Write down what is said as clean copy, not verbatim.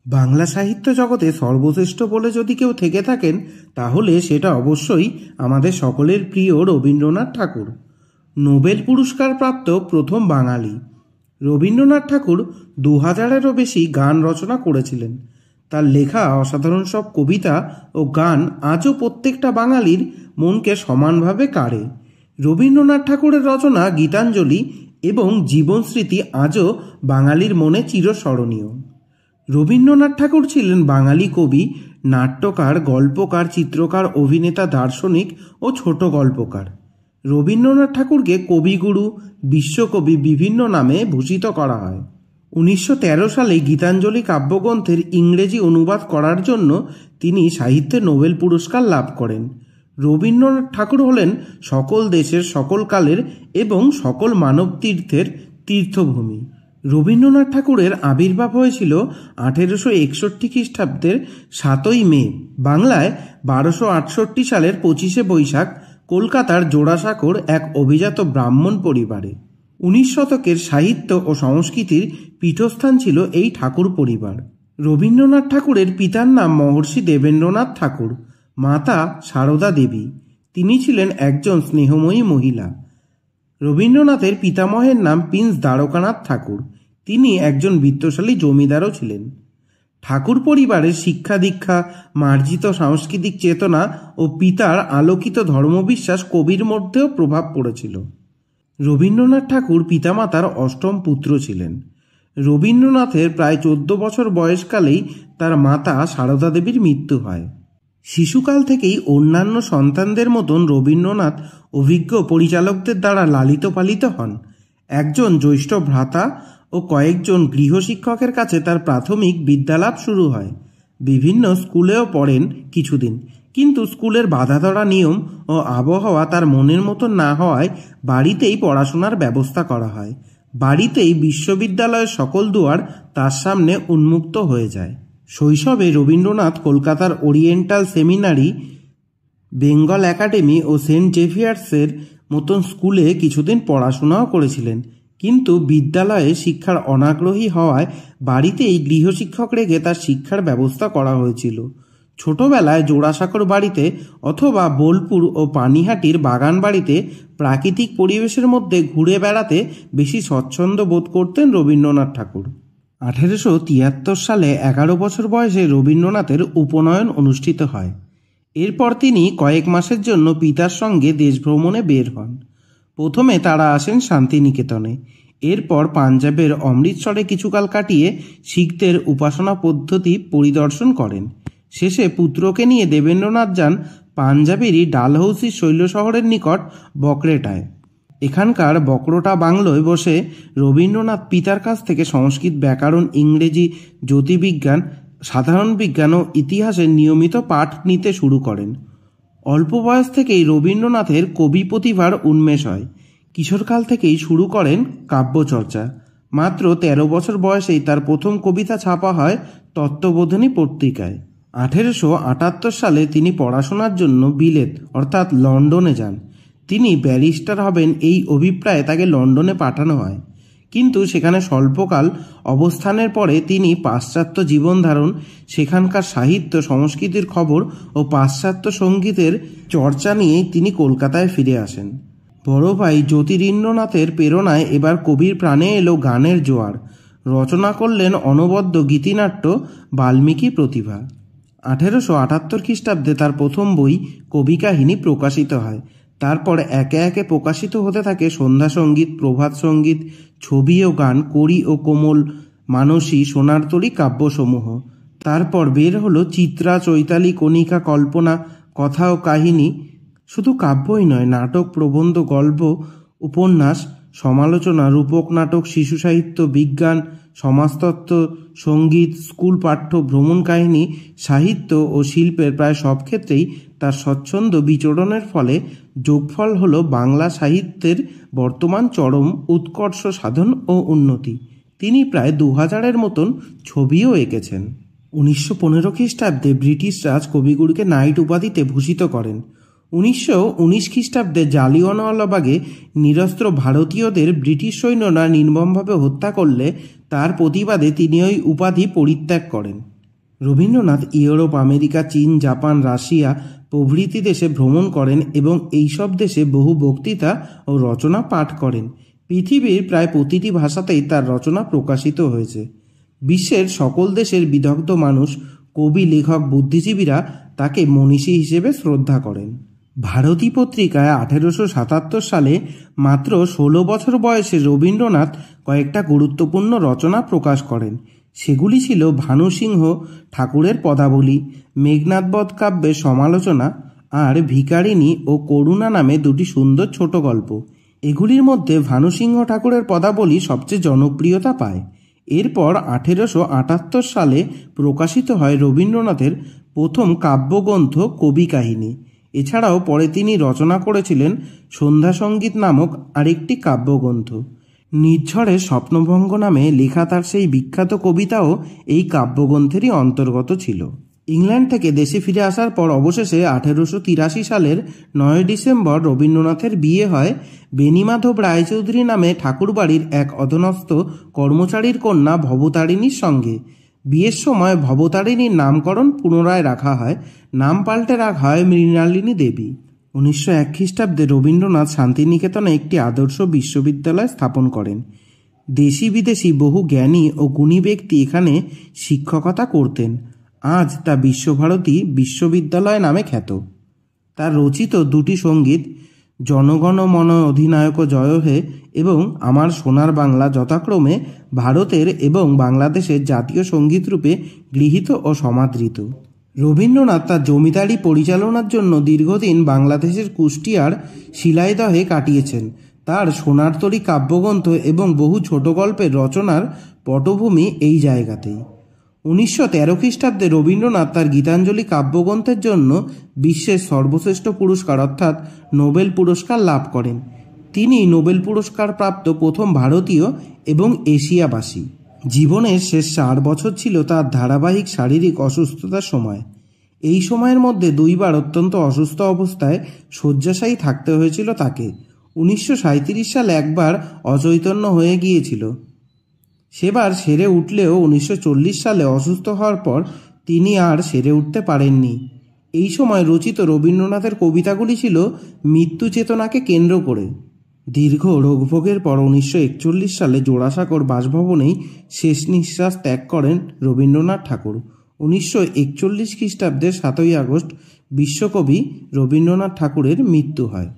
বাংলা সাহিত্য জগতে সর্বশ্রেষ্ঠ বলে যদি কেউ থেকে থাকেন তাহলে সেটা অবশ্যই আমাদের সকলের প্রিয় রবীন্দ্রনাথ ঠাকুর। নোবেল পুরস্কার প্রাপ্ত প্রথম বাঙালি। রবীন্দ্রনাথ ঠাকুর 2000-এরও বেশি গান রচনা করেছিলেন। তার লেখা অসাধারণ সব কবিতা ও গান আজও প্রত্যেকটা বাঙালির মনকে সমানভাবে কাড়ে। রবীন্দ্রনাথ ঠাকুরের রচনা গীতাঞ্জলি এবং জীবনস্মৃতি আজও বাঙালির মনে চিরস্মরণীয়। রবীন্দ্রনাথ ঠাকুর ছিলেন বাঙালি কবি, নাট্যকার, গল্পকার, চিত্রকার, অভিনেতা, দার্শনিক ও ছোট গল্পকার। রবীন্দ্রনাথ ঠাকুরকে কবিগুরু, বিশ্বকবি বিভিন্ন নামে ভূষিত করা হয়। 1913 সালে গীতাঞ্জলি কাব্যগ্রন্থের ইংরেজি অনুবাদ করার জন্য তিনি সাহিত্যে নোবেল পুরস্কার লাভ করেন। রবীন্দ্রনাথ ঠাকুর হলেন সকল দেশের, সকল কালের এবং সকল মানব তীর্থের তীর্থভূমি। রবীন্দ্রনাথ ঠাকুরের আবির্ভাব হয়েছিল 1861 খ্রিস্টাব্দের 7ই মে। বাংলায় 1268 সালের 25শে বৈশাখ কলকাতার জোড়াসাঁকোর এক অভিজাত ব্রাহ্মণ পরিবারে। 19 শতকের সাহিত্য ও সংস্কৃতির পীঠস্থান ছিল এই ঠাকুর পরিবার। রবীন্দ্রনাথ ঠাকুরের পিতার নাম মহর্ষি দেবেন্দ্রনাথ ঠাকুর, মাতা সারদা দেবী। তিনি ছিলেন একজন স্নেহময়ী মহিলা। রবীন্দ্রনাথের পিতামহের নাম প্রিন্স দ্বারকানাথ ঠাকুর। তিনি একজন বিত্তশালী জমিদারও ছিলেন। ঠাকুর পরিবারের শিক্ষা দীক্ষা, মার্জিত সাংস্কৃতিক চেতনা ও পিতার আলোকিত ধর্মবিশ্বাস কবির মধ্যেও প্রভাব পড়েছিল। রবীন্দ্রনাথ ঠাকুর পিতামাতার অষ্টম পুত্র ছিলেন। রবীন্দ্রনাথের প্রায় 14 বছর বয়সকালেই তার মাতা সারদা দেবীর মৃত্যু হয়। শিশুকাল থেকেই অন্যান্য সন্তানদের মতন রবীন্দ্রনাথ অভিজ্ঞ পরিচালকদের দ্বারা লালিত পালিত হন। একজন জ্যৈষ্ঠ ভ্রাতা ও কয়েকজন গৃহশিক্ষকের কাছে তার প্রাথমিক বিদ্যালাভ শুরু হয়। বিভিন্ন স্কুলেও পড়েন কিছুদিন, কিন্তু স্কুলের বাঁধাধরা নিয়ম ও আবহাওয়া তার মনের মতো না হওয়ায় বাড়িতেই পড়াশোনার ব্যবস্থা করা হয়। বাড়িতেই বিশ্ববিদ্যালয়ের সকল দুয়ার তার সামনে উন্মুক্ত হয়ে যায়। শৈশবে রবীন্দ্রনাথ কলকাতার ওরিয়েন্টাল সেমিনারি, বেঙ্গল একাডেমি ও সেন্ট জেভিয়ার্সের মতন স্কুলে কিছুদিন পড়াশোনাও করেছিলেন, কিন্তু বিদ্যালয়ে শিক্ষার অনাগ্রহী হওয়ায় বাড়িতেই গৃহশিক্ষক রেখে তার শিক্ষার ব্যবস্থা করা হয়েছিল। ছোটবেলায় জোড়াসাঁকোর বাড়িতে অথবা বোলপুর ও পানিহাটির বাগান বাড়িতে প্রাকৃতিক পরিবেশের মধ্যে ঘুরে বেড়াতে বেশি স্বচ্ছন্দ বোধ করতেন রবীন্দ্রনাথ ঠাকুর। 1873 সালে 11 বছর বয়সে রবীন্দ্রনাথের উপনয়ন অনুষ্ঠিত হয়। এরপর তিনি কয়েক মাসের জন্য পিতার সঙ্গে দেশ ভ্রমণে বের হন। প্রথমে তারা আসেন শান্তিনিকেতনে, এরপর পাঞ্জাবের অমৃতসরে কিছুকাল কাটিয়ে শিখদের উপাসনা পদ্ধতি পরিদর্শন করেন। শেষে পুত্রকে নিয়ে দেবেন্দ্রনাথ যান পাঞ্জাবেরই ডালহৌসি শৈল শহরের নিকট বকরেটায়। এখানকার বকরোটা বাংলোয় বসে রবীন্দ্রনাথ পিতার কাছ থেকে সংস্কৃত ব্যাকরণ, ইংরেজি, জ্যোতির্বিজ্ঞান, সাধারণ বিজ্ঞান ও ইতিহাসের নিয়মিত পাঠ নিতে শুরু করেন। অল্প বয়স থেকেই রবীন্দ্রনাথের কবি প্রতিভার উন্মেষ হয়। কিশোরকাল থেকেই শুরু করেন কাব্যচর্চা। মাত্র 13 বছর বয়সেই তার প্রথম কবিতা ছাপা হয় তত্ত্ববোধিনী পত্রিকায়। 1878 সালে তিনি পড়াশোনার জন্য বিলেত অর্থাৎ লন্ডনে যান। তিনি ব্যারিস্টার হবেন এই অভিপ্রায়ে তাকে লন্ডনে পাঠানো হয়, কিন্তু সেখানে স্বল্পকাল অবস্থানের পরে তিনি পাশ্চাত্য জীবনধারণ, সেখানকার সাহিত্য সংস্কৃতির খবর ও পাশ্চাত্য সঙ্গীতের চর্চা নিয়েই তিনি কলকাতায় ফিরে আসেন। বড় ভাই জ্যোতিরিন্দ্রনাথের প্রেরণায় এবার কবির প্রাণে এলো গানের জোয়ার। রচনা করলেন অনবদ্য গীতিনাট্য বাল্মীকি প্রতিভা। 1878 খ্রিস্টাব্দে তার প্রথম বই কবি কাহিনী প্রকাশিত হয়। তারপর একে একে প্রকাশিত হতে থাকে সন্ধ্যা সঙ্গীত, প্রভাত সঙ্গীত, ছবি ও গান, করি ও কোমল, মানসী, সোনারতরী কাব্যসমূহ। তারপর বের হলো চিত্রা, চৈতালি, কণিকা, কল্পনা, কথা ও কাহিনী। শুধু কাব্যই নয়, নাটক, প্রবন্ধ, গল্প, উপন্যাস, সমালোচনা, রূপক নাটক, শিশু সাহিত্য, বিজ্ঞান, সমাজতত্ত্ব, সঙ্গীত, স্কুল পাঠ্য, ভ্রমণ কাহিনী, সাহিত্য ও শিল্পের প্রায় সব ক্ষেত্রেই তার স্বচ্ছন্দ বিচরণের ফলে যোগফল হল বাংলা সাহিত্যের বর্তমান চরম উৎকর্ষ সাধন ও উন্নতি। তিনি প্রায় 2000-এর মতন ছবিও এঁকেছেন। 1915 খ্রিস্টাব্দে ব্রিটিশ রাজ কবিগুরুকে নাইট উপাধিতে ভূষিত করেন। 1919 খ্রিস্টাব্দে জালিয়ানওয়ালাবাগে নিরস্ত্র ভারতীয়দের ব্রিটিশ সৈন্যরা নির্মমভাবে হত্যা করলে তার প্রতিবাদে তিনি ওই উপাধি পরিত্যাগ করেন। রবীন্দ্রনাথ ইউরোপ, আমেরিকা, চীন, জাপান, রাশিয়া প্রভৃতি দেশে ভ্রমণ করেন এবং এইসব দেশে বহু বক্তৃতা ও রচনা পাঠ করেন। পৃথিবীর প্রায় প্রতিটি ভাষাতেই তার রচনা প্রকাশিত হয়েছে। বিশ্বের সকল দেশের বিদগ্ধ মানুষ, কবি, লেখক, বুদ্ধিজীবীরা তাকে মনীষী হিসেবে শ্রদ্ধা করেন। ভারতী পত্রিকায় 1877 সালে মাত্র 16 বছর বয়সে রবীন্দ্রনাথ কয়েকটা গুরুত্বপূর্ণ রচনা প্রকাশ করেন। সেগুলি ছিল ভানুসিংহ ঠাকুরের পদাবলী, মেঘনাদবধ কাব্যের সমালোচনা আর ভিখারিণী ও করুণা নামে দুটি সুন্দর ছোট গল্প। এগুলির মধ্যে ভানুসিংহ ঠাকুরের পদাবলী সবচেয়ে জনপ্রিয়তা পায়। এরপর 1878 সালে প্রকাশিত হয় রবীন্দ্রনাথের প্রথম কাব্যগ্রন্থ কবি কাহিনী। এছাড়াও পরে তিনি রচনা করেছিলেন সন্ধ্যা সঙ্গীত নামক আরেকটি কাব্যগ্রন্থ। নির্ঝরের স্বপ্নভঙ্গ নামে লেখা তার সেই বিখ্যাত কবিতাও এই কাব্যগ্রন্থেরই অন্তর্গত ছিল। ইংল্যান্ড থেকে দেশে ফিরে আসার পর অবশেষে 1883 সালের 9 ডিসেম্বর রবীন্দ্রনাথের বিয়ে হয় বেণীমাধব রায়চৌধুরী নামে ঠাকুরবাড়ির এক অধস্তন কর্মচারীর কন্যা ভবতারিণীর সঙ্গে। বিয়ের সময় ভবতারিণীর নামকরণ পুনরায় রাখা হয়, নাম পাল্টে রাখা হয় মৃণালিনী দেবী। 1901 খ্রিস্টাব্দে রবীন্দ্রনাথ শান্তিনিকেতনে একটি আদর্শ বিশ্ববিদ্যালয় স্থাপন করেন। দেশি বিদেশি বহু জ্ঞানী ও গুণী ব্যক্তি এখানে শিক্ষকতা করতেন। আজ তা বিশ্বভারতী বিশ্ববিদ্যালয় নামে খ্যাত। তার রচিত দুটি সঙ্গীত জনগণ মন অধিনায়ক জয় হে এবং আমার সোনার বাংলা যথাক্রমে ভারতের এবং বাংলাদেশের জাতীয় সঙ্গীত রূপে গৃহীত ও সমাদৃত। রবীন্দ্রনাথ তার জমিদারি পরিচালনার জন্য দীর্ঘদিন বাংলাদেশের কুষ্টিয়ার শিলাইদহে কাটিয়েছেন। তার সোনার তরী কাব্যগ্রন্থ এবং বহু ছোট গল্পের রচনার পটভূমি এই জায়গাতেই। 1913 খ্রিস্টাব্দে রবীন্দ্রনাথ তার গীতাঞ্জলি কাব্যগ্রন্থের জন্য বিশ্বের সর্বশ্রেষ্ঠ পুরস্কার অর্থাৎ নোবেল পুরস্কার লাভ করেন। তিনি নোবেল পুরস্কার প্রাপ্ত প্রথম ভারতীয় এবং এশিয়াবাসী। জীবনের শেষ 4 বছর ছিল তার ধারাবাহিক শারীরিক অসুস্থতার সময়। এই সময়ের মধ্যে 2 বার অত্যন্ত অসুস্থ অবস্থায় শয্যাশায়ী থাকতে হয়েছিল তাকে। 1937 সালে একবার অচৈতন্য হয়ে গিয়েছিল। সেবার সেরে উঠলেও 1940 সালে অসুস্থ হওয়ার পর তিনি আর সেরে উঠতে পারেননি। এই সময় রচিত রবীন্দ্রনাথের কবিতাগুলি ছিল মৃত্যু চেতনাকে কেন্দ্র করে। দীর্ঘ রোগভোগের পর 1941 সালে জোড়াসাঁকোর বাসভবনেই শেষ নিঃশ্বাস ত্যাগ করেন রবীন্দ্রনাথ ঠাকুর। 1941 খ্রিস্টাব্দের 7ই আগস্ট বিশ্বকবি রবীন্দ্রনাথ ঠাকুরের মৃত্যু হয়।